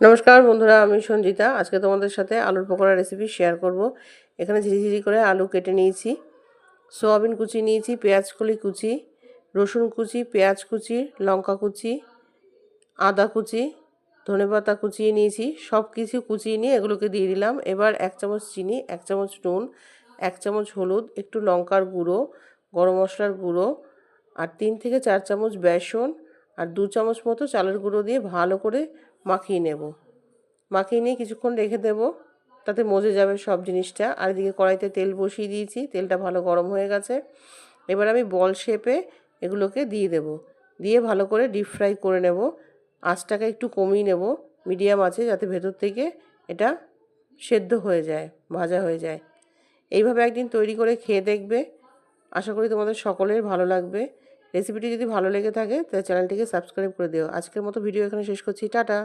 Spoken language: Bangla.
নমস্কার বন্ধুরা, আমি সঞ্জিতা। আজকে তোমাদের সাথে আলুর পকোড়া রেসিপি শেয়ার করব। এখানে ঝিরিঝিরি করে আলু কেটে নিয়েছি, সোয়াবিন কুচি নিয়েছি, পেঁয়াজ কলি কুচি, রসুন কুচি, পেঁয়াজ কুচি, লঙ্কা কুচি, আদা কুচি, ধনেপাতা কুচিয়ে নিয়েছি। সব কিছু কুচিয়ে নিয়ে এগুলোকে দিয়ে দিলাম। এবার 1 চামচ চিনি, 1 চামচ নুন, 1 চামচ হলুদ, একটু লঙ্কার গুঁড়ো, গরম মশলার গুঁড়ো আর 3 থেকে 4 চামচ বেসন আর 2 চামচ মতো চালের গুঁড়ো দিয়ে ভালো করে মাখিয়ে নেব। মাখিয়ে নিয়ে কিছুক্ষণ রেখে দেব, তাতে মজে যাবে সব জিনিসটা। আর এদিকে কড়াইতে তেল বসিয়ে দিয়েছি, তেলটা ভালো গরম হয়ে গেছে। এবার আমি বল শেপে এগুলোকে দিয়ে দেব, দিয়ে ভালো করে ডিপ ফ্রাই করে নেব। আঁচটাকে একটু কমিয়ে নেব মিডিয়াম আছে, যাতে ভেতর থেকে এটা সেদ্ধ হয়ে যায়, ভাজা হয়ে যায়। এইভাবে একদিন তৈরি করে খেয়ে দেখবে, আশা করি তোমাদের সকলের ভালো লাগবে। রেসিপিটি যদি ভালো লেগে থাকে তাহলে চ্যানেলটিকে সাবস্ক্রাইব করে দিও। আজকের মতো ভিডিও এখানে শেষ করছি, টাটা।